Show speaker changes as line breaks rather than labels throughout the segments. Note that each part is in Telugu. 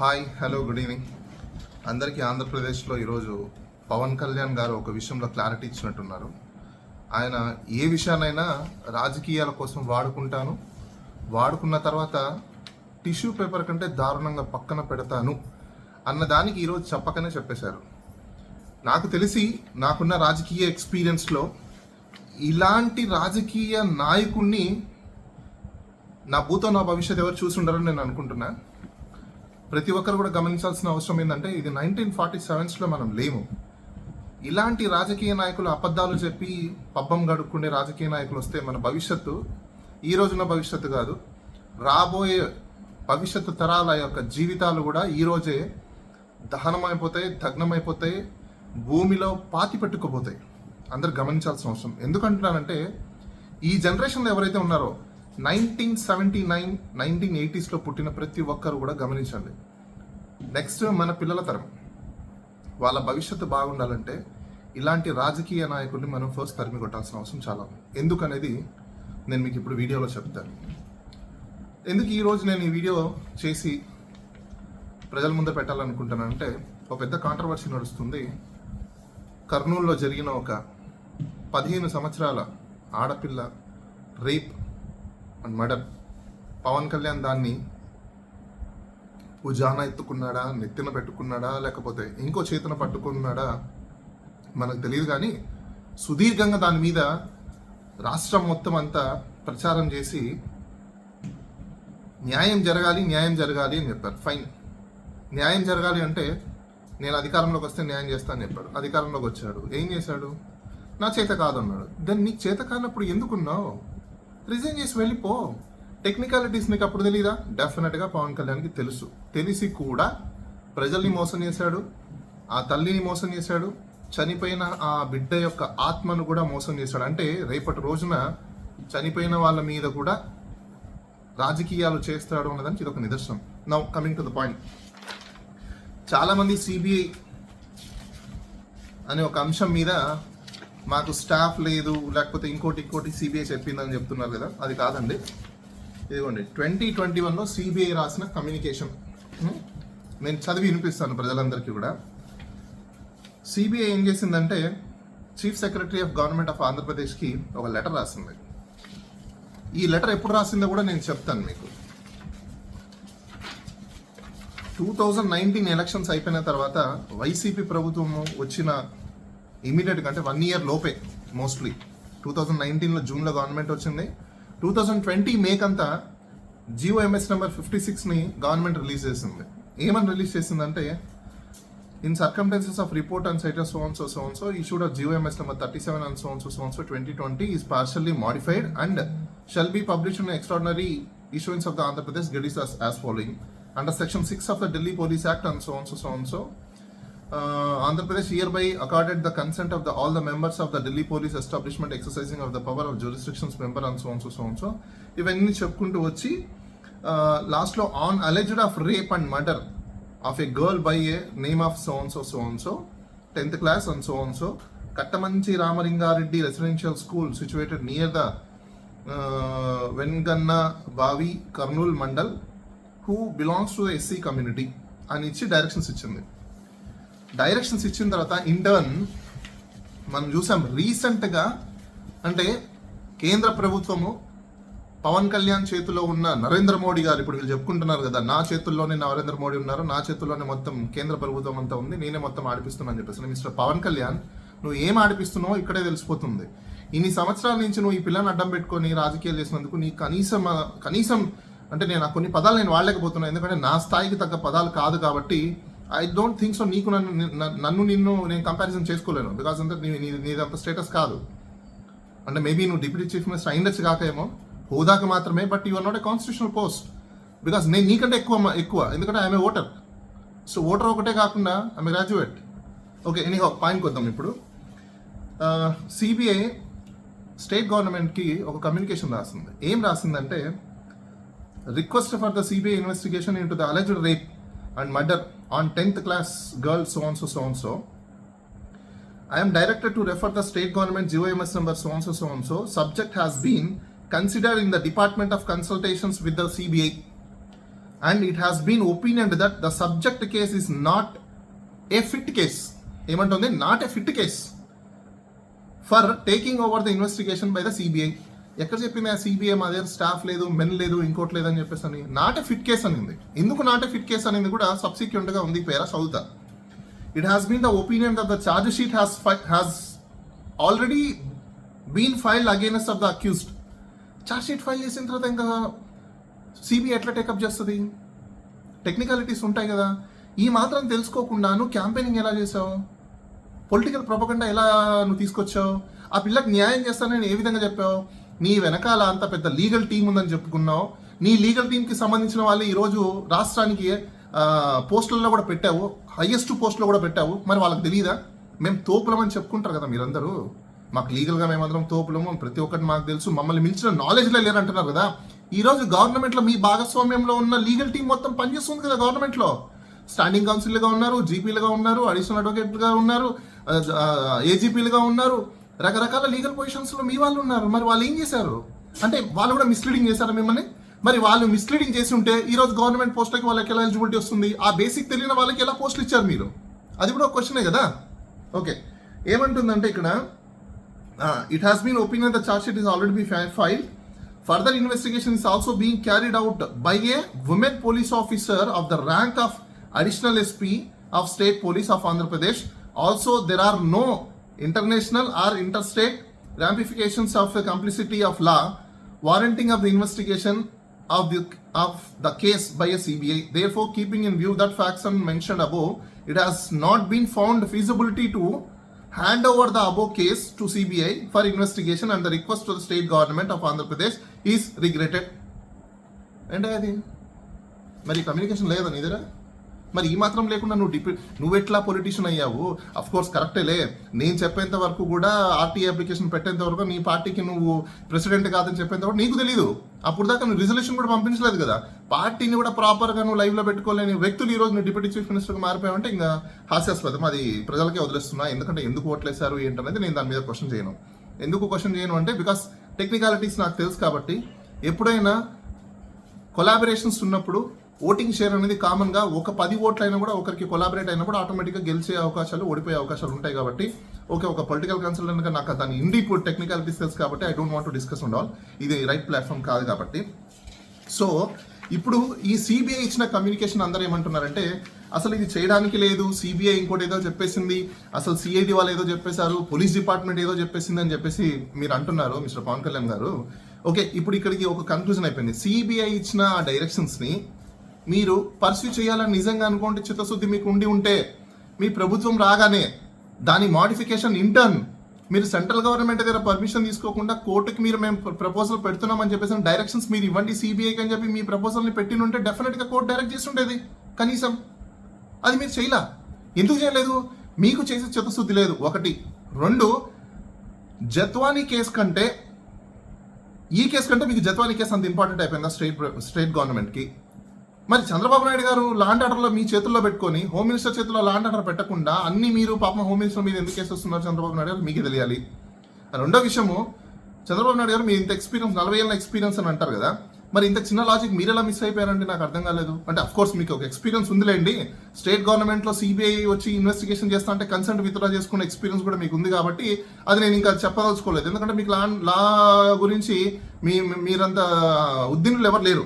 హాయ్ హలో గుడ్ ఈవినింగ్ అందరికీ. ఆంధ్రప్రదేశ్లో ఈరోజు పవన్ కళ్యాణ్ గారు ఒక విషయంలో క్లారిటీ ఇచ్చినట్టున్నారు. ఆయన ఏ విషయానైనా రాజకీయాల కోసం వాడుకున్న తర్వాత టిష్యూ పేపర్ కంటే దారుణంగా పక్కన పెడతాను అన్నదానికి ఈరోజు చెప్పకనే చెప్పేశారు. నాకు తెలిసి నాకున్న రాజకీయ ఎక్స్పీరియన్స్లో ఇలాంటి రాజకీయ నాయకుడిని నా భూతో నా భవిష్యత్ ఎవరు చూసి ఉండారని నేను అనుకుంటున్నా. ప్రతి ఒక్కరు కూడా గమనించాల్సిన అవసరం ఏంటంటే ఇది 1947లో మనం లేము. ఇలాంటి రాజకీయ నాయకులు అబద్ధాలు చెప్పి పబ్బం గడుపుకునే రాజకీయ నాయకులు వస్తే మన భవిష్యత్తు ఈ రోజున భవిష్యత్తు కాదు, రాబోయే భవిష్యత్తు తరాల యొక్క జీవితాలు కూడా ఈరోజే దహనమైపోతాయి, దగ్నమైపోతాయి, భూమిలో పాతి పెట్టుకుపోతాయి. అందరు గమనించాల్సిన అవసరం. ఎందుకంటున్నానంటే ఈ జనరేషన్లో ఎవరైతే ఉన్నారో 1979, 1980sలో పుట్టిన ప్రతి ఒక్కరు కూడా గమనించండి. నెక్స్ట్ మన పిల్లల తరం వాళ్ళ భవిష్యత్తు బాగుండాలంటే ఇలాంటి రాజకీయ నాయకుల్ని మనం ఫస్ట్ తరిమి కొట్టాల్సిన అవసరం చాలా ఉంది. ఎందుకనేది నేను మీకు ఇప్పుడు వీడియోలో చెప్తాను. ఎందుకు ఈరోజు నేను ఈ వీడియో చేసి ప్రజల ముందు పెట్టాలనుకుంటానంటే ఒక పెద్ద కాంట్రవర్సీ నడుస్తుంది. కర్నూలులో జరిగిన ఒక 15 సంవత్సరాల ఆడపిల్ల rape and murder. Pawan Kalyan దాన్ని భుజాన ఎత్తుకున్నాడా, నెత్తిన పెట్టుకున్నాడా, లేకపోతే ఇంకో చేతన పట్టుకున్నాడా మనకు తెలియదు. కానీ సుదీర్ఘంగా దాని మీద రాష్ట్రం మొత్తం అంతా ప్రచారం చేసి న్యాయం జరగాలి అని చెప్పారు. ఫైన్, న్యాయం జరగాలి అంటే నేను అధికారంలోకి వస్తే న్యాయం చేస్తా అని చెప్పాడు. అధికారంలోకి వచ్చాడు, ఏం చేశాడు? నా చేత కాదన్నాడు. దాన్ని నీకు చేత కానప్పుడు ఎందుకున్నావు? రిజైన్ చేసి వెళ్ళిపో. టెక్నికాలిటీస్ నీకు అప్పుడు తెలీదా? డెఫినెట్గా పవన్ కళ్యాణ్కి తెలుసు. తెలిసి కూడా ప్రజల్ని మోసం చేశాడు, ఆ తల్లిని మోసం చేశాడు, చనిపోయిన ఆ బిడ్డ యొక్క ఆత్మను కూడా మోసం చేశాడు. అంటే రేపటి రోజున చనిపోయిన వాళ్ళ మీద కూడా రాజకీయాలు చేస్తాడు అన్నదానికి ఇది ఒక నిదర్శనం. Now coming to the point. చాలామంది సిబిఐ అనే ఒక అంశం మీద మాకు స్టాఫ్ లేదు, లేకపోతే ఇంకోటి సిబిఐ చెప్పిందని చెప్తున్నారు కదా. అది కాదండి. ఇదిగోండి 2021లో సిబిఐ రాసిన కమ్యూనికేషన్ నేను చదివి వినిపిస్తాను ప్రజలందరికీ కూడా. సిబిఐ ఏం చేసిందంటే chief secretary of government of ఆంధ్రప్రదేశ్కి ఒక లెటర్ రాసింది. ఈ లెటర్ ఎప్పుడు రాసిందో కూడా నేను చెప్తాను మీకు. 2019 ఎలక్షన్స్ అయిపోయిన తర్వాత వైసీపీ ప్రభుత్వం వచ్చిన ఇమీడియట్గా అంటే 1 year లోపే, మోస్ట్లీ 2019లో జూన్లో గవర్నమెంట్ వచ్చింది. 2020 మేకంతా GOMS నెంబర్ 56ని గవర్నమెంట్ రిలీజ్ చేసింది. ఏమని రిలీజ్ చేసిందంటే in circumstances of report and సైటస్ so issued of GOMS number 37 and so 2020 is partially modified and shall be published in extraordinary issuance of the Andhra Pradesh Gazettes as following. Under section 6 of the Delhi Police Act and so Andhra Pradesh hereby accorded the consent of all the members of the Delhi Police establishment exercising of the power of jurisdictions member and so ఇవన్నీ చెప్పుకుంటూ వచ్చి లాస్ట్లో on alleged of rape and murder of a girl by a name of so 10th class and so Kattamanchi Ramalinga Reddy residential school situated near the Venganna Bavi Kurnool mandal who belongs to SC community అని ఇచ్చి డైరెక్షన్స్ ఇచ్చింది. డైరెక్షన్స్ ఇచ్చిన తర్వాత ఇంటర్న్ మనం చూసాం రీసెంట్గా, అంటే కేంద్ర ప్రభుత్వము పవన్ కళ్యాణ్ చేతిలో ఉన్న నరేంద్ర మోడీ గారు, ఇప్పుడు వీళ్ళు చెప్పుకుంటున్నారు కదా నా చేతుల్లోనే నరేంద్ర మోడీ ఉన్నారు, నా చేతుల్లోనే మొత్తం కేంద్ర ప్రభుత్వం అంతా ఉంది, నేనే మొత్తం ఆడిపిస్తున్నా అని చెప్పేసి. మిస్టర్ పవన్ కళ్యాణ్, నువ్వు ఏం ఆడిపిస్తున్నావో ఇక్కడే తెలిసిపోతుంది. ఇన్ని సంవత్సరాల నుంచి నువ్వు ఈ పిల్లని అడ్డం పెట్టుకొని రాజకీయాలు చేసినందుకు నీ కనీసం అంటే నేను కొన్ని పదాలు నేను వాడలేకపోతున్నాను, ఎందుకంటే నా స్థాయికి తగ్గ పదాలు కాదు కాబట్టి. I don't think so. నీకు నిన్ను నేను కంపారిజన్ చేసుకోలేను, బికాస్ అంటే నీదంత స్టేటస్ కాదు. అంటే మేబీ నువ్వు డిప్యూటీ చీఫ్ మినిస్టర్ అయిండొచ్చు కాకేమో, హోదాకి మాత్రమే, but you are not a constitutional post. Because నేను నీకంటే ఎక్కువ ఎందుకంటే I'm a voter. So voter ఒకటే కాకుండా I'm a graduate. Okay, anyhow పాయింట్కి వద్దాం ఇప్పుడు. సిబిఐ స్టేట్ గవర్నమెంట్కి ఒక కమ్యూనికేషన్ రాసింది. ఏం రాసిందంటే request for the CBI investigation into the alleged rape and murder on 10th class girl so I am directed to refer the state government GOMS number so subject has been considered in the Department of Consultations with the CBI and it has been opinion that the subject case is not a fit case. ఏమంటుంది? Not a fit case for taking over the investigation by the CBI. ఎక్కడ చెప్పింది ఆ సిబిఐ మా దగ్గర స్టాఫ్ లేదు, మెన్ లేదు, ఇంకోటి లేదు అని చెప్పేసి అని? నాట్ ఏ ఫిట్ కేస్ అనింది. ఎందుకు నాట్ ఏ ఫిట్ కేస్ అనేది కూడా సబ్సిక్వెంట్ గా ఉంది, పేరా చదువుతా. It has been the opinion that the charge sheet has already been filed against of the accused. Charge sheet file చేసిన తర్వాత ఇంకా సిబిఐ ఎట్లా టేకప్ చేస్తుంది? టెక్నికాలిటీస్ ఉంటాయి కదా. ఈ మాత్రం తెలుసుకోకుండా క్యాంపెయినింగ్ ఎలా చేసావు? పొలిటికల్ ప్రొపగండా ఎలా నువ్వు తీసుకొచ్చావు? ఆ పిల్లకి న్యాయం చేస్తానని ఏ విధంగా చెప్పావు? నీ వెనకాల అంత పెద్ద లీగల్ టీం ఉందని చెప్పుకున్నావు. నీ లీగల్ టీంకి సంబంధించిన వాళ్ళు ఈరోజు రాష్ట్రానికి పోస్టులలో కూడా పెట్టావు, హైయెస్ట్ పోస్టులో కూడా పెట్టావు. మరి వాళ్ళకి తెలియదా? మేము తోపులమని చెప్పుకుంటారు కదా మీరందరూ. మాకు లీగల్గా మేమందరం తోపులము, ప్రతి ఒక్కటి మాకు తెలుసు, మమ్మల్ని మించిన నాలెడ్జ్లో లేరంటున్నారు కదా. ఈరోజు గవర్నమెంట్లో మీ భాగస్వామ్యంలో ఉన్న లీగల్ టీం మొత్తం పనిచేస్తుంది కదా గవర్నమెంట్లో. స్టాండింగ్ కౌన్సిల్గా ఉన్నారు, జీపీలుగా ఉన్నారు, అడిషనల్ అడ్వకేట్గా ఉన్నారు, ఏజీపీలుగా ఉన్నారు, రకరకాల లీగల్ పొజిషన్స్లో మీ వాళ్ళు ఉన్నారు. మరి వాళ్ళు ఏం చేశారు? అంటే వాళ్ళు కూడా మిస్లీడింగ్ చేశారు మిమ్మల్ని. మరి వాళ్ళు మిస్లీడింగ్ చేసి ఉంటే ఈరోజు గవర్నమెంట్ పోస్టులకి వాళ్ళకి ఎలా ఎలిజిబిలిటీ వస్తుంది? ఆ బేసిక్ తెలియని వాళ్ళకి ఎలా పోస్టులు ఇచ్చారు మీరు? అది కూడా ఒక క్వశ్చనే కదా. ఓకే, ఏమంటుందంటే ఇక్కడ it has been opinion the charge sheet is already be filed. Further investigation is also being carried out by a women police officer of the rank of additional SP of State Police of Andhra Pradesh. Also, there are no international or interstate ramifications of the complicity of law warranting of the investigation of the case by a CBI. Therefore, keeping in view that facts mentioned above, it has not been found feasibility to hand over the above case to CBI for investigation, and the request to the state government of Andhra Pradesh is regretted. అంటే అది మరి కమ్యూనికేషన్ లేదా నీ దగ్గర? మరి ఈ మాత్రం లేకుండా నువ్వు ఎట్లా పొలిటీషియన్ అయ్యావు? అఫ్ కోర్స్ కరెక్టేలే, నేను చెప్పేంత వరకు కూడా ఆర్టీ అప్లికేషన్ పెట్టేంత వరకు నీ పార్టీకి నువ్వు ప్రెసిడెంట్ కాదని చెప్పేంత వరకు నీకు తెలియదు. అప్పుడు దాకా నువ్వు రిజల్యూషన్ కూడా పంపించలేదు కదా. పార్టీని కూడా ప్రాపర్గా నువ్వు లైవ్లో పెట్టుకోలేని వ్యక్తులు ఈరోజు నువ్వు డిప్యూటీ చీఫ్ మినిస్టర్గా మారిపోయావంటే ఇంకా హాస్యాస్పదం. అది ప్రజలకే వదిలేస్తున్నా. ఎందుకంటే ఎందుకు ఓట్లేశారు ఏంటనేది నేను దాని మీద క్వశ్చన్ చేయను. ఎందుకు క్వశ్చన్ చేయను అంటే బికాస్ టెక్నికాలిటీస్ నాకు తెలుసు కాబట్టి. ఎప్పుడైనా కొలాబరేషన్స్ ఉన్నప్పుడు ఓటింగ్ షేర్ అనేది కామన్గా ఒక 10 ఓట్లు అయినా కూడా ఒకరికి కొలాబరేట్ అయినప్పుడు ఆటోమేటిక్గా గెలిచే అవకాశాలు, ఓడిపోయే అవకాశాలు ఉంటాయి కాబట్టి ఒక పొలిటికల్ కన్సల్టెంట్గా నాకు దాని ఇండీప్ టెక్నికాలిటీస్ తెలుసు కాబట్టి I don't want to discuss on all. ఇది రైట్ ప్లాట్ఫామ్ కాదు కాబట్టి. సో ఇప్పుడు ఈ సిబిఐ ఇచ్చిన కమ్యూనికేషన్ అందరూ ఏమంటున్నారంటే అసలు ఇది చేయడానికి లేదు, సిబిఐ ఇంకోటి ఏదో చెప్పేసింది, అసలు సిఐడి వాళ్ళు ఏదో చెప్పేశారు, పోలీస్ డిపార్ట్మెంట్ ఏదో చెప్పేసింది అని చెప్పేసి మీరు అంటున్నారు మిస్టర్ పవన్ కళ్యాణ్ గారు. ఓకే, ఇప్పుడు ఇక్కడికి ఒక కన్క్లూజన్ అయిపోయింది. సిబిఐ ఇచ్చిన ఆ డైరెక్షన్స్ని మీరు పర్స్యూ చేయాలని నిజంగా అనుకోండి, చిత్తశుద్ధి మీకు ఉండి ఉంటే మీ ప్రభుత్వం రాగానే దాని మాడిఫికేషన్ ఇంటర్న్ మీరు సెంట్రల్ గవర్నమెంట్ దగ్గర పర్మిషన్ తీసుకోకుండా కోర్టుకి మేము ప్రపోజల్ పెడుతున్నామని చెప్పేసి డైరెక్షన్స్ మీరు ఇవ్వండి సిబిఐకి అని చెప్పి మీ ప్రపోజల్ని పెట్టినుంటే డెఫినెట్గా కోర్టు డైరెక్ట్ చేస్తుండేది. కనీసం అది మీరు చేయలా. ఎందుకు చేయలేదు? మీకు చేసే చిత్తశుద్ధి లేదు, ఒకటి. 2, జత్వానీ కేసు కంటే ఈ కేసు కంటే మీకు జత్వానీ కేసు అంత ఇంపార్టెంట్ అయిపోయిందా స్టేట్ గవర్నమెంట్కి? మరి చంద్రబాబు నాయుడు గారు లాండ్ ఆర్డర్లో మీ చేతుల్లో పెట్టుకొని హోమ్ మినిస్టర్ చేతుల్లో లాండ్ ఆర్డర్ పెట్టకుండా అన్ని మీరు పాపం హోమ్ మినిస్టర్ మీద ఎందుకు కేసు వస్తున్నారు చంద్రబాబు నాయుడు గారు మీకే తెలియాలి. రెండో విషయము, చంద్రబాబు నాయుడు గారు మీ ఇంత ఎక్స్పీరియన్స్ 40 ఏళ్ళ ఎక్స్పీరియన్స్ అని అంటారు కదా, మరి ఇంత చిన్న లాజిక్ మీరు ఎలా మిస్ అయిపోయారండి? నాకు అర్థం కాలేదు. అంటే అఫ్ కోర్స్ మీకు ఒక ఎక్స్పీరియన్స్ ఉందిలేండి, స్టేట్ గవర్నమెంట్లో సిబిఐ వచ్చి ఇన్వెస్టిగేషన్ చేస్తా అంటే కన్సెంట్ విత్డ్రా చేసుకున్న ఎక్స్పీరియన్స్ కూడా మీకు ఉంది కాబట్టి అది నేను ఇంకా చెప్పదలుచుకోలేదు. ఎందుకంటే మీకు లా గురించి మీరంత ఉద్దినులు ఎవరు లేరు.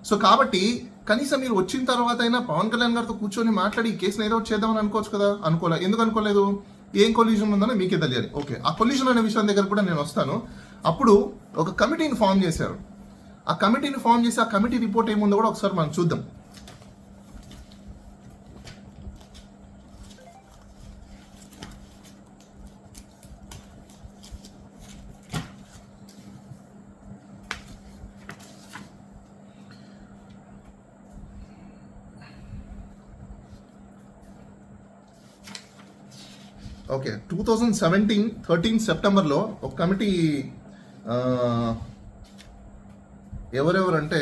సో కాబట్టి కనీసం మీరు వచ్చిన తర్వాత అయినా పవన్ కళ్యాణ్ గారితో కూర్చొని మాట్లాడి ఈ కేసుని ఏదో చేద్దామని అనుకోవచ్చు కదా. అనుకోలేదు. ఎందుకు అనుకోలేదు? ఏం కొల్యూషన్ ఉందని మీకే తెలియాలి. ఓకే, ఆ కొల్యూషన్ అనే విషయం దగ్గర కూడా నేను వస్తాను. అప్పుడు ఒక కమిటీని ఫామ్ చేశారు. ఆ కమిటీని ఫామ్ చేసి ఆ కమిటీ రిపోర్ట్ ఏముందో కూడా ఒకసారి మనం చూద్దాం. ఓకే, 2017 సెప్టెంబర్లో ఒక కమిటీ ఎవరెవరంటే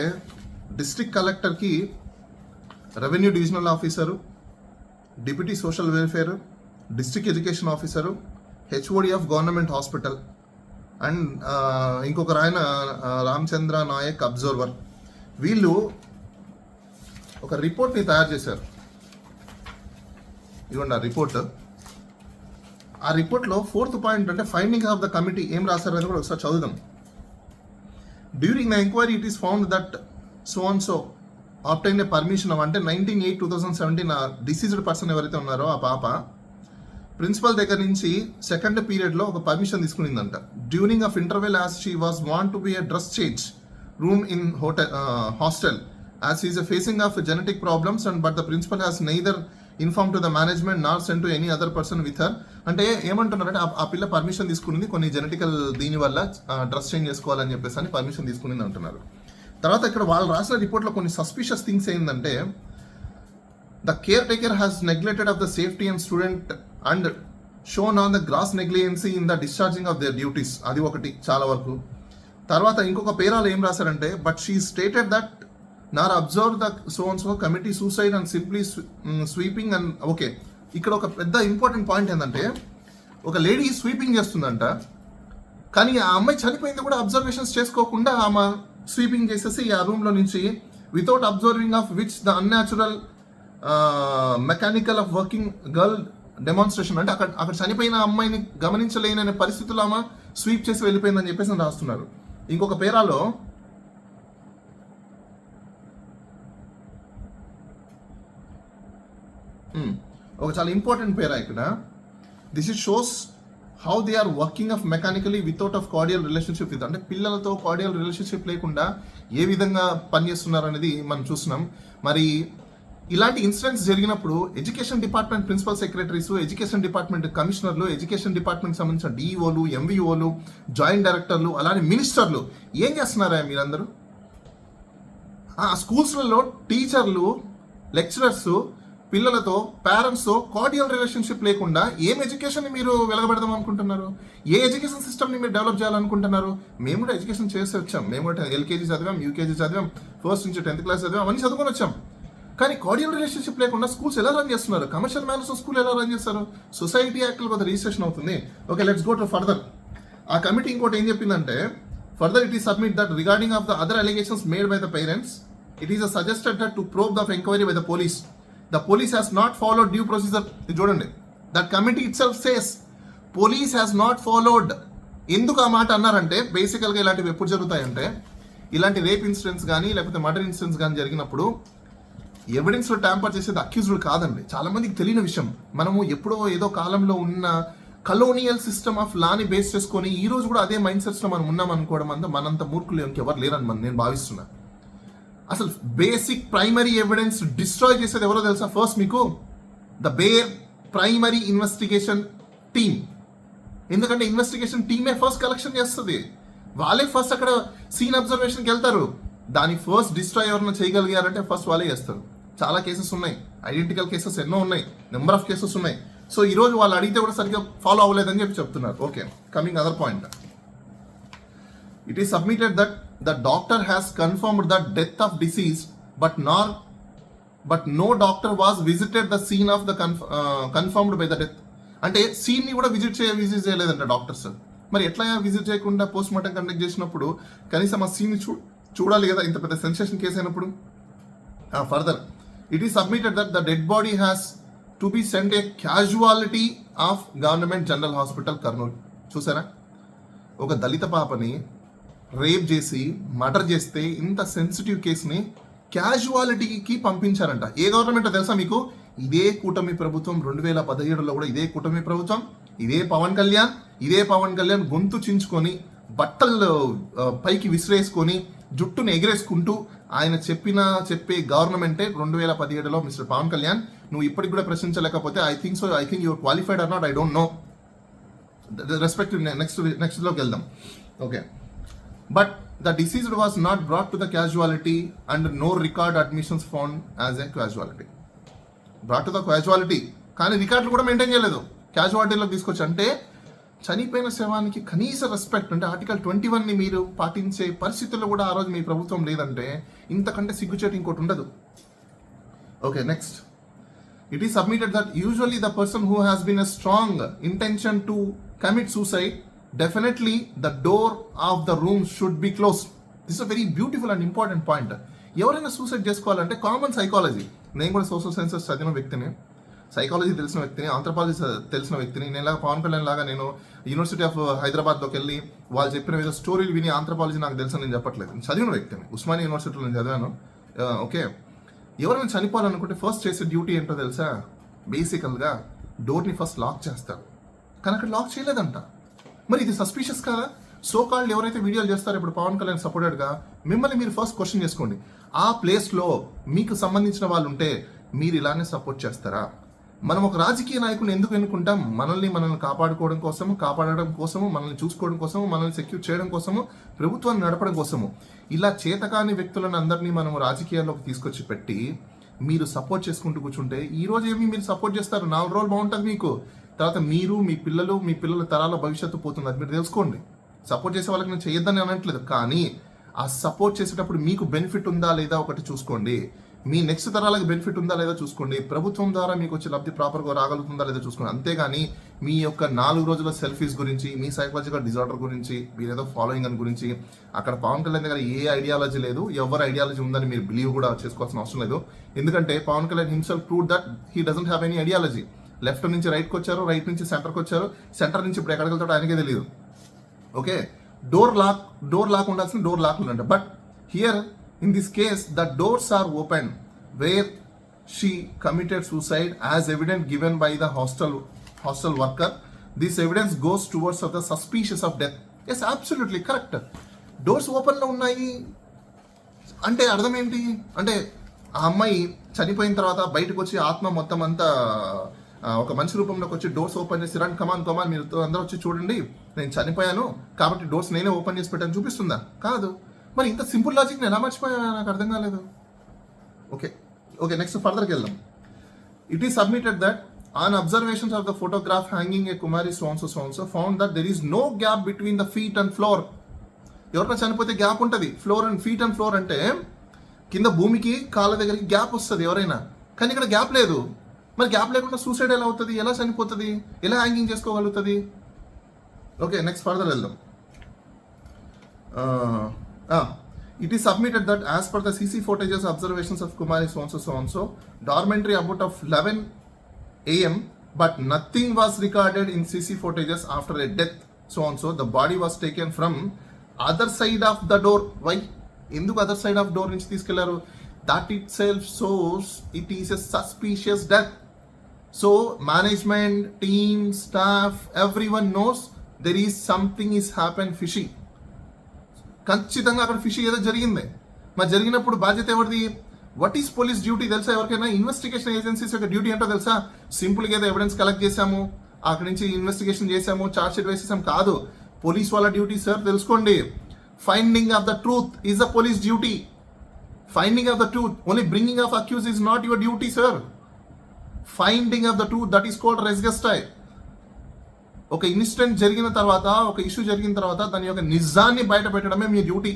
డిస్ట్రిక్ట్ కలెక్టర్కి, revenue divisional officer, deputy social welfare, district education officer, HOD of government hospital and ఇంకొకరు ఆయన రామచంద్ర నాయక్ అబ్జర్వర్, వీళ్ళు ఒక రిపోర్ట్ని తయారు చేశారు. ఇవ్వండి ఆ రిపోర్ట్. ఆ రిపోర్ట్లో 4th పాయింట్ అంటే ఫైండింగ్స్ ఆఫ్ ద కమిటీ ఏం రాశారు అని కూడా ఒకసారి చదువుదాం. During the enquiry it is found that so and so obtain a permission అంటే 19/8/2017 డిసీజ్డ్ పర్సన్ ఎవరైతే ఉన్నారో ఆ పాప ప్రిన్సిపల్ దగ్గర నుంచి సెకండ్ పీరియడ్లో ఒక పర్మిషన్ తీసుకునిందంట. During of interval as she was want to be a dress change room in hostel as is facing of genetic problems and but the principal has neither inform to the management not send to any other person with her. అంటే ఏమంటున్నారంటే ఆ పిల్ల పర్మిషన్ తీసుకునింది కొన్ని జెనెటికల్ దీని వల్ల డ్రెస్ చేంజ్ చేసుకోవాలని చెప్పేసి అని పర్మిషన్ తీసుకునింది అంటున్నారు. తర్వాత ఇక్కడ వాళ్ళు రాసిన రిపోర్ట్లో కొన్ని సస్పిషియస్ థింగ్స్ ఏంటంటే the caretaker has neglected of the safety and student and shown on the gross negligency in the discharging of their duties. అది ఒకటి చాలా వరకు. తర్వాత ఇంకొక పేరాలు ఏం రాశారంటే but she stated that nor observe the so and so committee suicide and simply sweeping and okay. ఇక్కడ ఒక పెద్ద ఇంపార్టెంట్ పాయింట్ ఏంటంటే ఒక లేడీ స్వీపింగ్ చేస్తుందంట, కానీ ఆ అమ్మాయి చనిపోయింది కూడా అబ్జర్వేషన్స్ చేసుకోకుండా ఆమె స్వీపింగ్ చేసేసి ఆ రూమ్లో నుంచి without observing of which the unnatural mechanical of working girl demonstration అంటే అక్కడ చనిపోయిన అమ్మాయిని గమనించలేననే పరిస్థితుల్లో ఆమె స్వీప్ చేసి వెళ్ళిపోయిందని చెప్పేసి రాస్తున్నారు. ఇంకొక పేరాలో ఒక చాలా ఇంపార్టెంట్ పేరా ఇక్కడ. This it shows how they are working of mechanically without of cordial relationship with అంటే పిల్లలతో కార్డియల్ రిలేషన్షిప్ లేకుండా ఏ విధంగా పనిచేస్తున్నారు అనేది మనం చూస్తున్నాం. మరి ఇలాంటి ఇన్సిడెంట్స్ జరిగినప్పుడు education department principal secretaries, education department కమిషనర్లు, ఎడ్యుకేషన్ డిపార్ట్మెంట్ సంబంధించిన డిఈఓలు, ఎంవిఓలు, జాయింట్ డైరెక్టర్లు, అలానే మినిస్టర్లు ఏం చేస్తున్నారా మీరందరూ? స్కూల్స్లలో టీచర్లు, లెక్చరర్స్ పిల్లలతో, పేరెంట్స్తో కార్డియల్ రిలేషన్షిప్ లేకుండా ఏం ఎడ్యుకేషన్ మీరు వెలగబెడదాం అనుకుంటున్నారు? ఏ ఎడ్యుకేషన్ సిస్టమ్ని మీరు డెవలప్ చేయాలనుకుంటున్నారు? మేము కూడా ఎడ్యుకేషన్ చేసి వచ్చాం. మేము కూడా ఎల్కేజీ చదివాం, యూకేజీ చదివాం, 1st నుంచి 10th క్లాస్ చదివాం, అవన్నీ చదువుకొని వచ్చాం. కానీ కార్డియల్ రిలేషన్షిప్ లేకుండా స్కూల్స్ ఎలా రన్ చేస్తున్నారు? కమర్షియల్ మ్యానర్స్ స్కూల్ ఎలా రన్ చేస్తారు? సొసైటీ యాక్ట్లో కొంత రిజిస్ట్రేషన్ అవుతుంది. Okay, let's go to further. ఆ కమిటీ ఇంకోటి ఏం చెప్పిందంటే further it is submit that regarding of the other allegations made by the parents it is suggested that to probe the enquiry by the police. The police has not followed due procedure. చూడండి, that committee itself says police has not followed. ఎందుకు ఆ మాట అన్నారంటే బేసికల్గా ఇలాంటివి ఎప్పుడు జరుగుతాయంటే ఇలాంటి రేప్ ఇన్సిడెంట్స్ కానీ లేకపోతే మర్డర్ ఇన్సిడెంట్స్ కానీ జరిగినప్పుడు ఎవిడెన్స్లో ట్యాంపర్ చేసేది అక్యూజ్డ్ కాదండి. చాలా మందికి తెలియని విషయం. మనము ఎప్పుడో ఏదో కాలంలో ఉన్న కలోనియల్ సిస్టమ్ ఆఫ్ లాని బేస్ చేసుకొని ఈ రోజు కూడా అదే మైండ్ సెట్స్లో మనం ఉన్నాం అనుకోవడం అంతా మనంత మూర్ఖులు ఇంకెవరు లేరని నేను భావిస్తున్నాను. అసలు బేసిక్ ప్రైమరీ ఎవిడెన్స్ డిస్ట్రాయ్ చేసేది ఎవరో తెలుసా? ఫస్ట్ మీకు the bare primary investigation team. ఎందుకంటే ఇన్వెస్టిగేషన్ టీమే ఫస్ట్ కలెక్షన్ చేస్తుంది. వాళ్ళే ఫస్ట్ అక్కడ సీన్ అబ్జర్వేషన్కి వెళ్తారు. దాని ఫస్ట్ డిస్ట్రాయ్ ఎవరైనా చేయగలిగారంటే ఫస్ట్ వాళ్ళే చేస్తారు. చాలా కేసెస్ ఉన్నాయి, ఐడెంటికల్ కేసెస్ ఎన్నో ఉన్నాయి, నెంబర్ ఆఫ్ కేసెస్ ఉన్నాయి. సో ఈరోజు వాళ్ళు అడిగితే కూడా సరిగ్గా ఫాలో అవ్వలేదని చెప్పి చెప్తున్నారు. Okay, coming other point. It is submitted that the doctor has confirmed the death of deceased, but no doctor was visited the scene of the confirmed by the death. అంటే సీన్ని కూడా విజిట్ చేయలేదంట డాక్టర్స్. మరి ఎట్లా విజిట్ చేయకుండా పోస్ట్ మార్టం కండక్ట్ చేసినప్పుడు కనీసం ఆ సీన్ని చూడాలి కదా, ఇంత పెద్ద సెన్సేషన్ కేసు అయినప్పుడు. Further it is submitted that the dead body has to be sent a casualty of government general hospital Kurnool. చూసారా, ఒక దళిత పాపని రేప్ చేసి మర్డర్ చేస్తే ఇంత సెన్సిటివ్ కేసుని క్యాజువాలిటీకి పంపించారంట. ఏ గవర్నమెంట్ తెలుసా మీకు? ఇదే కూటమి ప్రభుత్వం. 2017లో కూడా ఇదే కూటమి ప్రభుత్వం, ఇదే పవన్ కళ్యాణ్ గొంతు చించుకొని బట్టలు పైకి విసిరేసుకొని జుట్టును ఎగిరేసుకుంటూ ఆయన చెప్పే గవర్నమెంటే 2017లో మిస్టర్ పవన్ కళ్యాణ్. నువ్వు ఇప్పటికి కూడా ప్రశ్నించలేకపోతే I think your qualified or not, I don't know. Respect నెక్స్ట్లోకి వెళ్దాం. Okay, but the deceased was not brought to the casualty and no record admissions found as a casualty. Brought to the casualty కానీ రికార్డులు కూడా మెయింటైన్ చేయలేదు, క్యాజువాలిటీలోకి తీసుకొచ్చి. అంటే చనిపోయిన శవానికి కనీస రెస్పెక్ట్ అంటే ఆర్టికల్ 21ని మీరు పాటించే పరిస్థితుల్లో కూడా ఆ రోజు మీ ప్రభుత్వం లేదంటే ఇంతకంటే సిగ్గుచేటు ఇంకోటి ఉండదు. Okay, next. It is submitted that usually the person who has been a strong intention to commit suicide, definitely the door of the room should be closed. This is a very beautiful and important point. ఎవరైనా సూసైడ్ చేసుకోవాలంటే కామన్ సైకాలజీ, నేను కూడా సోషల్ సైన్సెస్ చదివిన వ్యక్తిని, సైకాలజీ తెలిసిన వ్యక్తిని, ఆంథ్రపాలజీ తెలిసిన వ్యక్తిని. నేను పవన్ కళ్యాణ్ లాగా నేను యూనివర్సిటీ ఆఫ్ హైదరాబాద్లోకి వెళ్ళి వాళ్ళు చెప్పిన విధంగా స్టోరీలు విని ఆంథ్రపాలజీ నాకు తెలుసని నేను చెప్పట్లేదు. నేను చదివిన వ్యక్తిని, ఉస్మానియా యూనివర్సిటీలో నేను చదివాను. ఓకే, ఎవరైనా చనిపోవాలనుకుంటే ఫస్ట్ చేసే డ్యూటీ ఏంటో తెలుసా? బేసికల్గా డోర్ని ఫస్ట్ లాక్ చేస్తారు, కానీ అక్కడ లాక్ చేయలేదంట. మరి ఇది సస్పీషియస్ కదా? సో కాల్డ్ ఎవరైతే వీడియోలు చేస్తారో ఇప్పుడు పవన్ కళ్యాణ్ సపోర్టెడ్గా, మిమ్మల్ని మీరు ఫస్ట్ క్వశ్చన్ చేసుకోండి. ఆ ప్లేస్లో మీకు సంబంధించిన వాళ్ళు ఉంటే మీరు ఇలానే సపోర్ట్ చేస్తారా? మనం ఒక రాజకీయ నాయకుని ఎందుకు ఎన్నుకుంటాం? మనల్ని కాపాడడం కోసము, మనల్ని చూసుకోవడం కోసము, మనల్ని సెక్యూర్ చేయడం కోసము, ప్రభుత్వాన్ని నడపడం కోసము. ఇలా చేతకాని వ్యక్తులను అందరినీ మనం రాజకీయాల్లోకి తీసుకొచ్చి పెట్టి మీరు సపోర్ట్ చేసుకుంటూ కూర్చుంటే ఈ రోజు ఏమి మీరు సపోర్ట్ చేస్తారు, 4 రోజులు బాగుంటుంది మీకు, తర్వాత మీరు మీ పిల్లల తరాల భవిష్యత్తు పోతుంది. అది మీరు తెలుసుకోండి. సపోర్ట్ చేసే వాళ్ళకి నేను చేయొద్దని అనట్లేదు, కానీ ఆ సపోర్ట్ చేసేటప్పుడు మీకు బెనిఫిట్ ఉందా లేదా ఒకటి చూసుకోండి. మీ నెక్స్ట్ తరాలకు బెనిఫిట్ ఉందా లేదా చూసుకోండి. ప్రభుత్వం ద్వారా మీకు వచ్చే లబ్ధి ప్రాపర్గా రాగలుగుతుందా లేదా చూసుకోండి. అంతేగాని మీ యొక్క 4 రోజుల సెల్ఫీస్ గురించి, మీ సైకలాజికల్ డిజార్డర్ గురించి, మీరేదో ఫాలోయింగ్ అని గురించి, అక్కడ పవన్ కళ్యాణ్ దగ్గర ఏ ఐడియాలజీ లేదు, ఎవరి ఐడియాలజీ ఉందని మీరు బిలీవ్ కూడా చేసుకోవాల్సిన అవసరం లేదు. ఎందుకంటే Pawan Kalyan himself prove that he doesn't have any ideology. Left నుంచి రైట్కి వచ్చారు, రైట్ నుంచి సెంటర్కి వచ్చారు, సెంటర్ నుంచి ఇప్పుడు ఎక్కడికి వెళ్తాడో ఆయనకే తెలియదు. ఓకే, డోర్ లాక్ ఉండాల్సిన డోర్ లాక్ ఉందంట. But here in this case the doors are open where she committed suicide as evidence given by the hostel worker. This evidence goes towards of the suspicious of death. Yes, absolutely correct. Doors ఓపెన్లో ఉన్నాయి అంటే అర్థం ఏంటి? అంటే ఆ అమ్మాయి చనిపోయిన తర్వాత బయటకు వచ్చి ఆత్మ మొత్తం అంతా ఒక మనిషి రూపంలోకి వచ్చి డోర్స్ ఓపెన్ చేసి రండి కమాన్ మీరు అందరూ వచ్చి చూడండి నేను చనిపోయాను కాబట్టి డోర్స్ నేనే ఓపెన్ చేసి పెట్టాను చూపిస్తుందా? కాదు. మరి ఇంత సింపుల్ లాజిక్ నేను ఎలా మర్చిపోయా? నాకు అర్థం కాలేదు. ఓకే నెక్స్ట్ ఫర్దర్కి వెళ్దాం. It is submitted that on observations of the photograph hanging a Kumari so and so found that there is no gap between the feet and floor. ఎవరైనా చనిపోతే గ్యాప్ ఉంటుంది. ఫీట్ అండ్ ఫ్లోర్ అంటే కింద భూమికి కాళ్ళ దగ్గరికి గ్యాప్ వస్తుంది ఎవరైనా, కానీ ఇక్కడ గ్యాప్ లేదు. మరి గ్యాప్ లేకుండా సూసైడ్ ఎలా అవుతుంది? ఎలా చనిపోతుంది? ఎలా హ్యాంగింగ్ చేసుకోగలుగుతుంది? ఓకే నెక్స్ట్ ఫర్దర్ వెళ్దాం. It is submitted that as per the CC footages observations of Kumari so-and-so, dormitory about of 11 AM, but nothing was recorded in CC footages after a death so-and-so. The body was taken from other side of the door. Why? Enduku other side of door nunchi తీసుకెళ్లారు? That itself shows it is a suspicious death. So management, team, staff, everyone knows there is something is happened fishy. ఖచ్చితంగా అక్కడ ఫిష్ ఏదో జరిగింది. మరి జరిగినప్పుడు బాధ్యత ఎవరిది? వాట్ ఈస్ పోలీస్ డ్యూటీ తెలుసా ఎవరికైనా? ఇన్వెస్టిగేషన్ ఏజెన్సీస్ యొక్క డ్యూటీ ఏంటో తెలుసా? సింపుల్గా ఏదో ఎవిడెన్స్ కలెక్ట్ చేసాము, అక్కడి నుంచి ఇన్వెస్టిగేషన్ చేసాము, చార్జ్ షీట్ వేసేసాం కాదు. పోలీస్ వాళ్ళ డ్యూటీ సార్ తెలుసుకోండి. Finding of the truth is the police duty. Finding of the truth, only bringing of accuse is not your duty sir. Finding of the truth, that is called res gestae. ఒక ఇన్సిడెంట్ జరిగిన తర్వాత, ఒక ఇష్యూ జరిగిన తర్వాత దాని యొక్క నిజాన్ని బయట పెట్టడమే మీ డ్యూటీ.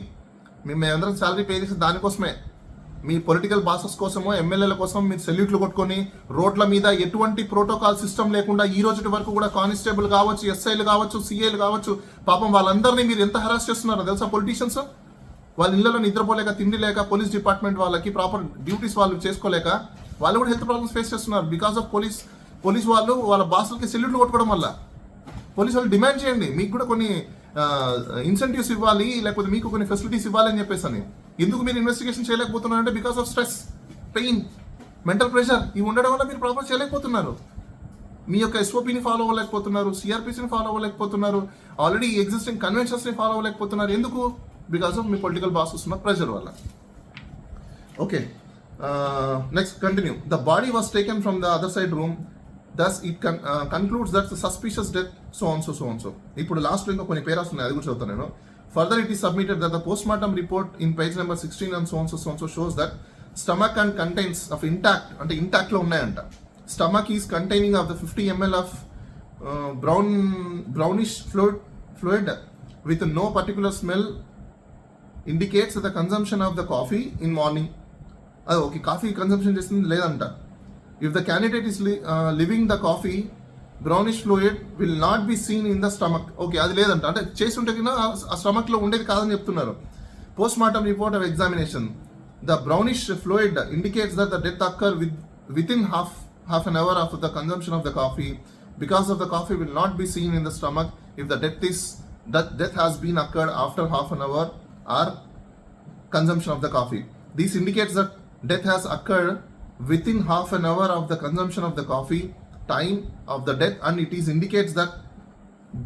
మేమందరం శాలరీ పే చేసి దానికోసమే. మీ పొలిటికల్ బాసెస్ కోసమో ఎమ్మెల్యేల కోసం మీరు సెల్యూట్లు కొట్టుకొని రోడ్ల మీద ఎటువంటి ప్రోటోకాల్ సిస్టమ్ లేకుండా ఈ రోజు వరకు కూడా కానిస్టేబుల్ కావచ్చు, ఎస్ఐలు కావచ్చు, సిఐలు కావచ్చు, పాపం వాళ్ళందరినీ మీరు ఎంత హెరాస్ చేస్తున్నారో తెలుసా? పొలిటీషియన్స్ వాళ్ళ ఇళ్లలో నిద్రపోలేక, తిండి లేక, పోలీస్ డిపార్ట్మెంట్ వాళ్ళకి ప్రాపర్ డ్యూటీస్ వాళ్ళు చేసుకోలేక వాళ్ళు కూడా హెల్త్ ప్రాబ్లమ్స్ ఫేస్ చేస్తున్నారు బికాస్ ఆఫ్ పోలీస్ వాళ్ళు వాళ్ళ బాసులకి సెల్యూట్లు కొట్టుకోవడం వల్ల. పోలీసు వాళ్ళు డిమాండ్ చేయండి, మీకు కూడా కొన్ని ఇన్సెంటివ్స్ ఇవ్వాలి, లేకపోతే మీకు కొన్ని ఫెసిలిటీస్ ఇవ్వాలి అని చెప్పేసి అని. ఎందుకు మీరు ఇన్వెస్టిగేషన్ చేయలేకపోతున్నారంటే because of stress, pain, mental pressure ఇవి ఉండడం వల్ల మీరు ప్రాపర్ చేయలేకపోతున్నారు. మీ యొక్క ఎస్ఓపిని ఫాలో అవ్వలేకపోతున్నారు, సిఆర్పిసిని ఫాలో అవ్వలేకపోతున్నారు, ఆల్రెడీ ఎగ్జిస్టింగ్ కన్వెన్షన్స్ని ఫాలో అవ్వలేకపోతున్నారు. ఎందుకు? బికాస్ ఆఫ్ మీ పొలిటికల్ బాసెస్ ఉన్న ప్రెషర్ వల్ల. Okay next continue. The body was taken from the other side room. Thus it concludes that the suspicious death so and so. ఇప్పుడు లాస్ట్లో ఇంకా కొన్ని పేరాస్ ఉన్నాయి, అది కూడా చదువుతాను నేను. Further it is submitted that the postmortem report in page number 16 and so and so shows that stomach and contents of intact, అంటే intact లో ఉన్నాయంట. Stomach is containing of the 50 ml of brownish fluid with no particular smell indicates the consumption of the coffee in morning. అది ఓకే, కాఫీ కన్సంప్షన్ చేస్తుంది లేదంట. If the candidate is living the coffee, brownish fluid will not be seen in the stomach. Okay, అది లేదంట, అంటే చేసి ఉంటే కన్నా ఆ స్టమక్లో ఉండేది కాదని చెప్తున్నారు. Post mortem report of examination The brownish fluid indicates that the death occurred within half an hour of the consumption of the coffee. Because of the coffee will not be seen in the stomach if the death has been occurred after half an hour or consumption of the coffee. This indicates that death has occurred within half an hour of the consumption of the coffee time of the death, and it is indicates that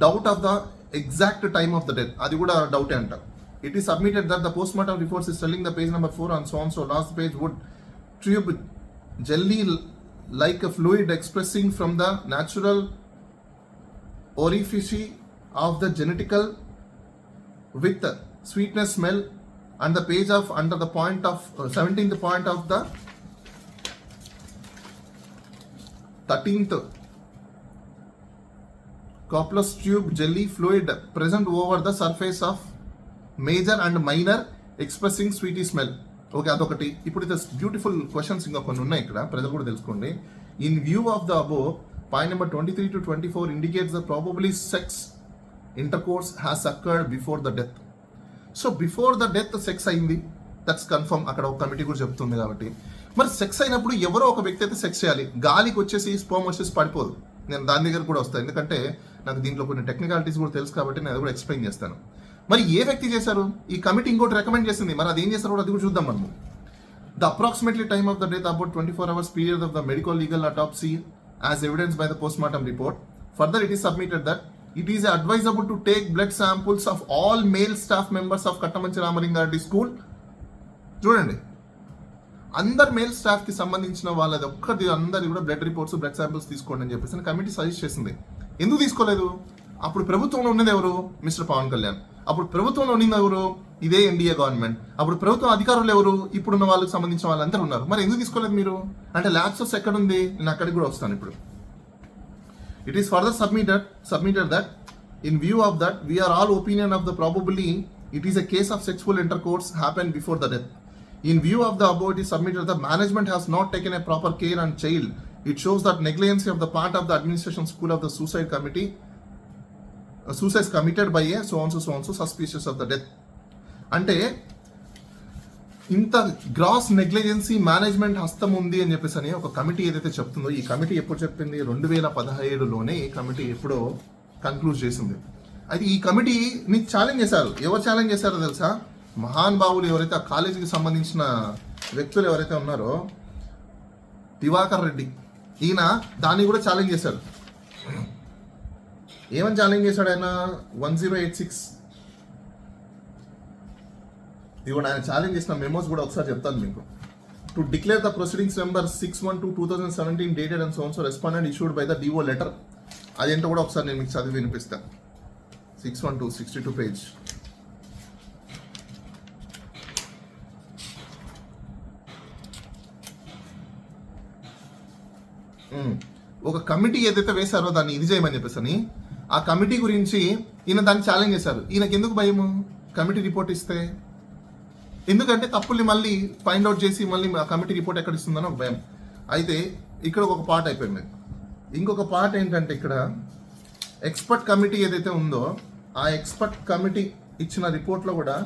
doubt of the exact time of the death. Adi kuda doubt anta. It is submitted that the postmortem reports is telling the page number 4 and so on. So last page would tube jelly like a fluid expressing from the natural orifice of the genetical with sweetness smell, and the page of under the point of 17th point of the 13th Copulus tube jelly fluid present over the surface of major and minor expressing sweety smell. Okay, అదొకటి. ఇప్పుడు ఇది బ్యూటిఫుల్ క్వశ్చన్స్ ఇంకా కొన్ని ఉన్నాయి ఇక్కడ, ప్రజలు కూడా తెలుసుకోండి. In view of the above, point number 23 to 24 indicates the probably sex intercourse has occurred before the death. So before the death sex అయింది, దట్స్ కన్ఫర్మ్. అక్కడ ఒక కమిటీ కూడా చెప్తుంది కాబట్టి. మరి సెక్స్ అయినప్పుడు ఎవరో ఒక వ్యక్తి అయితే సెక్స్ చేయాలి. గాలికి వచ్చేసి స్పోమ్ వచ్చేసి పడిపోదు. నేను దాని దగ్గర కూడా వస్తాను, ఎందుకంటే నాకు దీంట్లో కొన్ని టెక్నికాలిటీస్ కూడా తెలుసు కాబట్టి నేను అది కూడా ఎక్స్ప్లెయిన్ చేస్తాను. మరి ఏ వ్యక్తి చేశారు? ఈ కమిటీ ఇంకోటి రికమెండ్ చేసింది, మరి అది ఏం చేస్తారో కూడా అది కూడా చూద్దాం మనము. The approximately time of the death about 24 hours period of the medical legal autopsy as evidence by the postmortem report. Further it is submitted that it is advisable to take blood samples of all male staff members of Kattamanchi Ramalingareddy School. చూడండి, అందరు మేల్ స్టాఫ్ కి సంబంధించిన వాళ్ళది ఒక్కటి అందరి కూడా బ్లడ్ రిపోర్ట్స్, బ్లడ్ శాంపిల్స్ తీసుకోండి అని చెప్పేసి కమిటీ సజెస్ట్ చేసింది. ఎందుకు తీసుకోలేదు? అప్పుడు ప్రభుత్వంలో ఉన్నది ఎవరు? మిస్టర్ పవన్ కళ్యాణ్. అప్పుడు ప్రభుత్వంలో ఉన్నది ఎవరు? ఇదే ఎన్డీఏ గవర్నమెంట్. అప్పుడు ప్రభుత్వం అధికారులు ఎవరు? ఇప్పుడున్న వాళ్ళకి సంబంధించిన వాళ్ళందరూ ఉన్నారు. మరి ఎందుకు తీసుకోలేదు మీరు? అంటే ల్యాబ్సెస్ ఎక్కడ ఉంది? నేను అక్కడికి కూడా వస్తాను ఇప్పుడు. It is further submitted that in view of that we are all opinion of the probably it is a case of sexual intercourse happened before the death. In view of the above, it is submitted that management has not taken a proper care on child. It shows that negligence of the part of the administration school of the suicide committee, suicides committed by a so on so suspicious of the death. అంటే ఇంత గ్రాస్ నెగ్లిజెన్సీ మేనేజ్మెంట్ హస్తం ఉంది అని చెప్పేసి అని ఒక కమిటీ ఏదైతే చెప్తుందో, ఈ కమిటీ ఎప్పుడు చెప్పింది? 2017లోనే ఈ కమిటీ ఎప్పుడో కన్క్లూడ్ చేసింది. అయితే ఈ కమిటీని ఛాలెంజ్ చేశారు. ఎవరు ఛాలెంజ్ చేశారో తెలుసా? మహాన్ బాబులు ఎవరైతే ఆ కాలేజీకి సంబంధించిన వ్యక్తులు ఎవరైతే ఉన్నారో, దివాకర్ రెడ్డి, ఈయన దాన్ని కూడా ఛాలెంజ్ చేశారు. ఏమని ఛాలెంజ్ చేశాడు ఆయన? 1086 ఇవ్వండి. ఆయన ఛాలెంజ్ చేసిన మెమోస్ కూడా ఒకసారి చెప్తాను మీకు. To declare the proceedings number 612/2017 dated and so respondent issued by the DO letter. అదేంటో కూడా ఒకసారి నేను మీకు చదివి వినిపిస్తాను. 612 62 పేజ్. ఒక కమిటీ ఏదైతే వేశారో దాన్ని ఇది చేయమని చెప్పేసి ఆ కమిటీ గురించి ఈయన దాన్ని ఛాలెంజ్ చేశారు. ఈయనకి ఎందుకు భయము? కమిటీ రిపోర్ట్ ఇస్తే ఎందుకంటే తప్పుల్ని మళ్ళీ ఫైండ్ అవుట్ చేసి మళ్ళీ ఆ కమిటీ రిపోర్ట్ ఎక్కడ ఇస్తుందని ఒక భయం. అయితే ఇక్కడ ఒక పార్ట్ అయిపోయింది. ఇంకొక పార్ట్ ఏంటంటే ఇక్కడ ఎక్స్పర్ట్ కమిటీ ఏదైతే ఉందో ఆ ఎక్స్పర్ట్ కమిటీ ఇచ్చిన రిపోర్ట్లో కూడా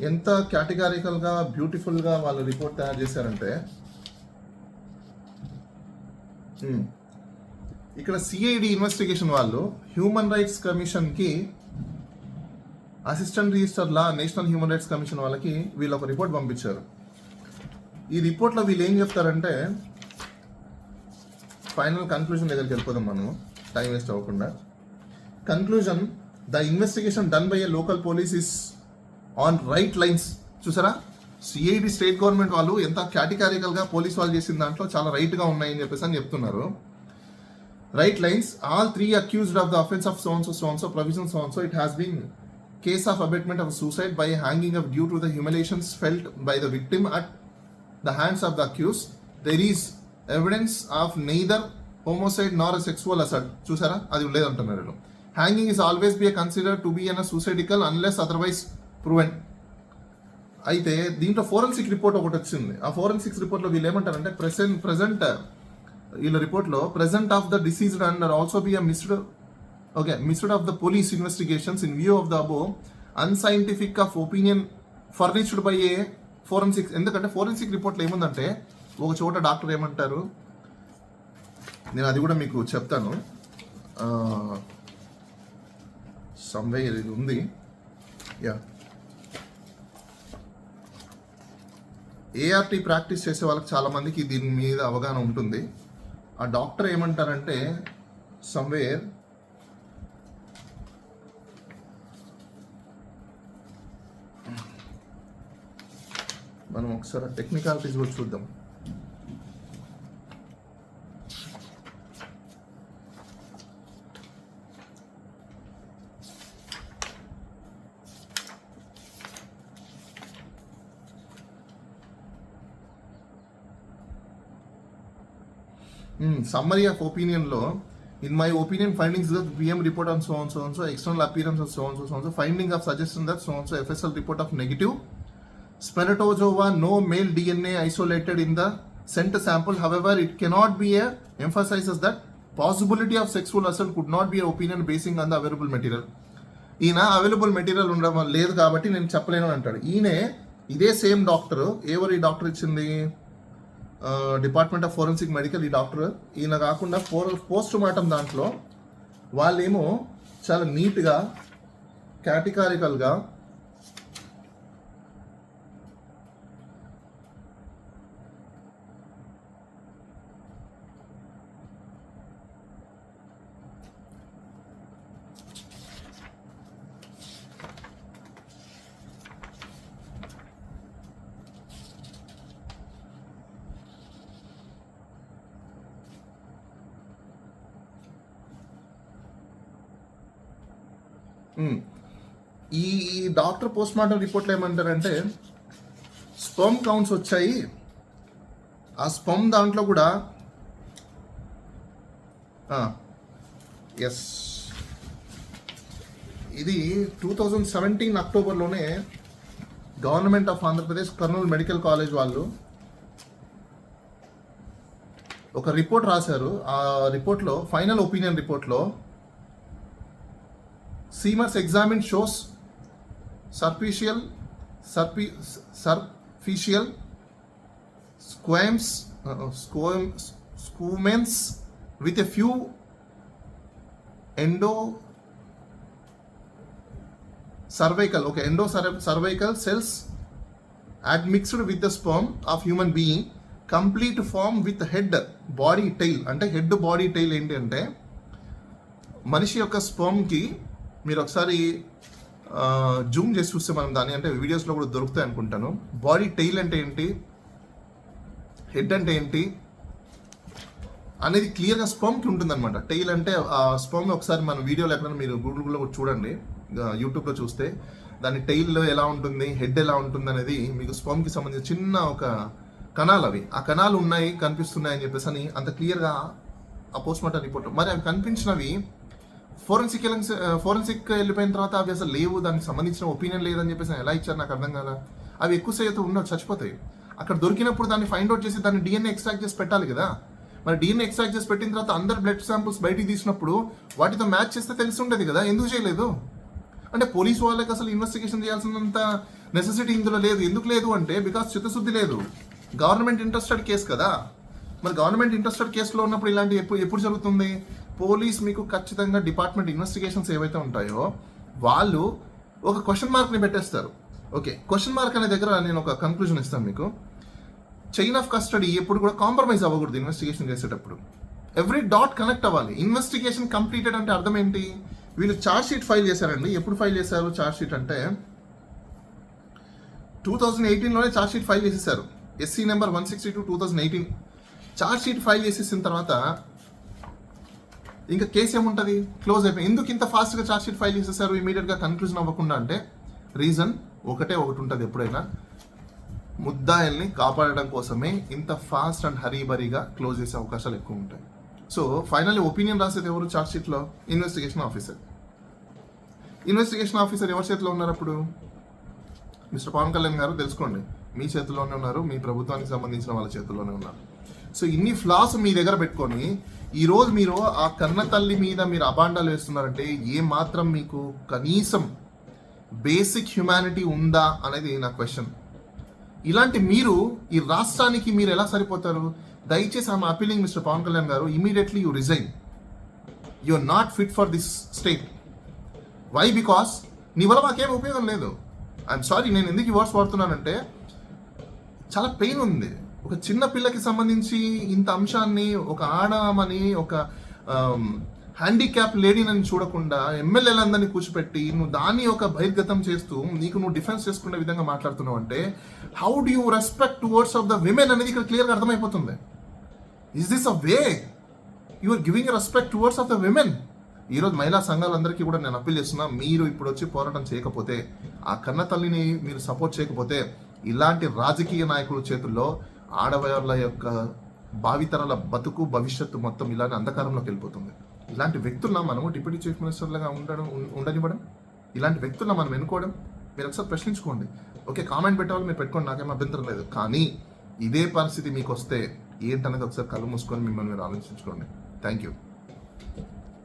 ఎంత కేటగారికల్గా బ్యూటిఫుల్గా వాళ్ళు రిపోర్ట్ తయారు చేశారంటే, ఇక్కడ సిఐడి ఇన్వెస్టిగేషన్ వాళ్ళు హ్యూమన్ రైట్స్ కమిషన్కి, అసిస్టెంట్ రిజిస్టర్ లా, నేషనల్ హ్యూమన్ రైట్స్ కమిషన్ వాళ్ళకి వీళ్ళు ఒక రిపోర్ట్ పంపించారు. ఈ రిపోర్ట్లో వీళ్ళు ఏం చెప్తారంటే, ఫైనల్ కన్క్లూజన్ దగ్గరికి వెళ్ళిపోదాం మనం టైం వేస్ట్ అవ్వకుండా. Conclusion: the investigation done by A local police is on right lines. చూసారా, సిఐడి స్టేట్ గవర్నమెంట్ వాళ్ళు ఎంత కేటగారికల్గా పోలీస్ వాళ్ళు చేసిన దాంట్లో చాలా రైట్గా ఉన్నాయని చెప్పేసి అని చెప్తున్నారు. Right lines: all 3 accused of the offence of so on so provision so on so it has been case of abatement of suicide by hanging of due to the humiliations felt by the victim at the hands of the accused. There is evidence of neither homicide nor a sexual assault. చూసారా, అది లేదంటున్నారు. Hanging is always be considered to be a suicidal unless otherwise proven. అయితే దీంట్లో ఫోరెన్సిక్ రిపోర్ట్ ఒకటి వచ్చింది. ఆ ఫోరెన్సిక్ రిపోర్ట్లో వీళ్ళు ఏమంటారంటే, ప్రెసెంట్ వీళ్ళ రిపోర్ట్లో present of the diseased and also be misuse of the police investigations in view of the above unscientific of opinion furnished by a forensic, ఎందుకంటే ఫోరెన్సిక్ రిపోర్ట్లో ఏముందంటే ఒక చోట డాక్టర్ ఏమంటారు, నేను అది కూడా మీకు చెప్తాను, సమ్వే ఇది ఉంది, యా, ఏఆర్టీ ప్రాక్టీస్ చేసే వాళ్ళకి చాలామందికి దీని మీద అవగాహన ఉంటుంది. ఆ డాక్టర్ ఏమంటారంటే సమ్వేర్ మనం ఒకసారి టెక్నికాలిటీస్ కూడా చూద్దాం. సమ్మరీ ఆఫ్ ఒపీనియన్లో, in my opinion findings that PM report on so and so and so, external appearance of so and so and so, finding of suggestion that so and so, FSL report of negative, Spermatozova, no male DNA isolated in the scent sample. However, it cannot be emphasizes that possibility of sexual assault could not be an opinion basing on the available material. ఈయన అవైలబుల్ మెటీరియల్ ఉండడం లేదు కాబట్టి నేను చెప్పలేను అని అంటాడు. ఈయనే ఇదే సేమ్ డాక్టర్, ఎవరు ఈ డాక్టర్ ఇచ్చింది, డిపార్ట్మెంట్ ఆఫ్ ఫోరెన్సిక్ మెడికల్ ఈ డాక్టర్. ఈయన కాకుండా పోస్ట్ మార్టం దాంట్లో వాళ్ళేమో చాలా నీట్గా కేటగారికల్గా ఈ డాక్టర్ పోస్ట్ మార్టం రిపోర్ట్లో ఏమంటారంటే స్పర్మ్ కౌంట్స్ వచ్చాయి, ఆ స్పర్మ్ దాంట్లో కూడా ఎస్, ఇది 2017 అక్టోబర్లోనే government of Andhra Pradesh Kurnool medical college వాళ్ళు ఒక రిపోర్ట్ రాశారు. ఆ రిపోర్ట్లో, ఫైనల్ ఒపీనియన్ రిపోర్ట్లో, Seamers examined shows superficial squamens with a few endocervical cells admixed with the sperm of human being, complete form with head, body, tail. అంటే హెడ్ బాడీ టైల్ ఏంటి అంటే మనిషి యొక్క స్పర్మ్కి మీరు ఒకసారి జూమ్ చేసి చూస్తే మనం దాన్ని, అంటే వీడియోస్లో కూడా దొరుకుతాయి అనుకుంటాను. బాడీ టైల్ అంటే ఏంటి, హెడ్ అంటే ఏంటి అనేది క్లియర్గా స్పర్మ్కి ఉంటుందన్నమాట. టైల్ అంటే ఆ స్పర్మ్ ఒకసారి మన వీడియోలో ఎక్కడైనా మీరు గూగుల్లో కూడా చూడండి, యూట్యూబ్లో చూస్తే దాని టైల్లో ఎలా ఉంటుంది, హెడ్ ఎలా ఉంటుంది అనేది మీకు స్పర్మ్కి సంబంధించిన చిన్న ఒక కణాలు, అవి ఆ కణాలు ఉన్నాయి కనిపిస్తున్నాయి అని చెప్పేసి అని అంత క్లియర్గా ఆ పోస్ట్ మార్టం రిపోర్ట్. మరి అవి కనిపించినవి ఫోరెన్సిక్ వెళ్ళిపోయిన తర్వాత అవి అసలు లేవు, దానికి సంబంధించిన ఒపీనియన్ లేదని చెప్పేసి ఎలా ఇచ్చారు నాకు అర్థం కదా. అవి ఎక్కువసేపు ఉండవు, చచ్చిపోతాయి. అక్కడ దొరికినప్పుడు దాన్ని ఫైండ్ అవుట్ చేసి దాన్ని DNA ఎక్స్ట్రాక్ట్ చేసి పెట్టాలి కదా. మరి DNA ఎక్స్ట్రాక్ట్ చేసి పెట్టిన తర్వాత అందరు బ్లడ్ శాంపుల్స్ బయటికి తీసినప్పుడు వాటితో మ్యాచ్ చేస్తే తెలిసి ఉండేది కదా, ఎందుకు చేయలేదు అంటే పోలీసు వాళ్ళకి అసలు ఇన్వెస్టిగేషన్ చేయాల్సినంత నెసెసిటీ ఇందులో లేదు. ఎందుకు లేదు అంటే బికాస్ చిత్తశుద్ధి లేదు, గవర్నమెంట్ ఇంట్రెస్టెడ్ కేసు కదా. మరి గవర్నమెంట్ ఇంట్రెస్టెడ్ కేసులో ఉన్నప్పుడు ఇలాంటి ఎప్పుడు జరుగుతుంది, పోలీస్ మీకు ఖచ్చితంగా డిపార్ట్మెంట్ ఇన్వెస్టిగేషన్స్ ఏవైతే ఉంటాయో వాళ్ళు ఒక క్వశ్చన్ మార్క్ని పెట్టేస్తారు. ఓకే, క్వశ్చన్ మార్క్ అనే దగ్గర నేను ఒక కన్క్లూజన్ ఇస్తాను మీకు. చైన్ ఆఫ్ కస్టడీ ఎప్పుడు కూడా కాంప్రమైజ్ అవ్వకూడదు ఇన్వెస్టిగేషన్ చేసేటప్పుడు. ఎవ్రీ డాట్ కనెక్ట్ అవ్వాలి. ఇన్వెస్టిగేషన్ కంప్లీటెడ్ అంటే అర్థం ఏంటి, వీళ్ళు ఛార్జ్ షీట్ ఫైల్ చేశారండి. ఎప్పుడు ఫైల్ చేశారు ఛార్జ్ షీట్ అంటే 2018లోనే ఛార్జ్ షీట్ ఫైల్ చేసేసారు. SC number 162 2018 charge sheet file చేసేసిన తర్వాత ఇంకా కేసు ఏముంటుంది, క్లోజ్ అయిపోయి. ఎందుకు ఇంత ఫాస్ట్గా ఛార్జ్ షీట్ ఫైల్ చేసేసారు ఇమీడియట్గా కన్క్లూజన్ అవ్వకుండా అంటే రీజన్ ఒకటి ఉంటుంది, ఎప్పుడైనా ముద్దాయిల్ని కాపాడడం కోసమే ఇంత ఫాస్ట్ అండ్ హరీబరీగా క్లోజ్ చేసే అవకాశాలు ఎక్కువ ఉంటాయి. సో ఫైనల్లీ ఒపీనియన్ రాసేది ఎవరు ఛార్జ్ షీట్లో, ఇన్వెస్టిగేషన్ ఆఫీసర్. ఇన్వెస్టిగేషన్ ఆఫీసర్ ఎవరి చేతిలో ఉన్నారు అప్పుడు, మిస్టర్ పవన్ కళ్యాణ్ గారు. తెలుసుకోండి, మీ చేతిలోనే ఉన్నారు, మీ ప్రభుత్వానికి సంబంధించిన వాళ్ళ చేతుల్లోనే ఉన్నారు. సో ఇన్ని ఫ్లాస్ మీ దగ్గర పెట్టుకొని ఈరోజు మీరు ఆ కన్న తల్లి మీద మీరు అబాండాలు వేస్తున్నారంటే ఏ మాత్రం మీకు కనీసం బేసిక్ హ్యుమానిటీ ఉందా అనేది నా క్వశ్చన్. ఇలాంటి మీరు ఈ రాష్ట్రానికి మీరు ఎలా సరిపోతారు? దయచేసి I'm appealing mister Pawan Kalyan garu, immediately you resign. You are not fit for this state. Why? Because నీ వల్ల మాకేం ఉపయోగం లేదు. ఐఎమ్ సారీ, నేను ఎందుకు ఈ వర్డ్స్ వాడుతున్నానంటే చాలా పెయిన్ ఉంది. ఒక చిన్న పిల్లకి సంబంధించి ఇంత అంశాన్ని ఒక ఆడమని, ఒక హ్యాండిక్యాప్ లేడీని చూడకుండా ఎమ్మెల్యేలందరినీ కూర్చోపెట్టి నువ్వు దాన్ని ఒక బహిర్గతం చేస్తూ నీకు నువ్వు డిఫెన్స్ చేసుకునే విధంగా మాట్లాడుతున్నావు అంటే how do you respect towards of the women అనేది ఇక్కడ క్లియర్గా అర్థమైపోతుంది. Is this a way you are giving respect towards of the women? ఈరోజు మహిళా సంఘాలందరికీ కూడా నేను అప్పీల్ చేస్తున్నా, మీరు ఇప్పుడు వచ్చి పోరాటం చేయకపోతే, ఆ కన్న తల్లిని మీరు సపోర్ట్ చేయకపోతే, ఇలాంటి రాజకీయ నాయకుల చేతుల్లో ఆడవాళ్ళ యొక్క భావితరాల బతుకు భవిష్యత్తు మొత్తం ఇలాంటి అంధకారంలోకి వెళ్ళిపోతుంది. ఇలాంటి వ్యక్తులను మనము డిప్యూటీ చీఫ్ మినిస్టర్లుగా ఉండనివ్వడం, ఇలాంటి వ్యక్తులను మనం ఎన్నుకోవడం, మీరు ఒకసారి ప్రశ్నించుకోండి. ఓకే, కామెంట్ పెట్టేవాళ్ళు మీరు పెట్టుకోండి, నాకేం అభ్యంతరం లేదు. కానీ ఇదే పరిస్థితి మీకు వస్తే ఏంటనేది ఒకసారి కళ్ళు మూసుకొని మిమ్మల్ని మీరు ఆలోచించుకోండి. Thank you.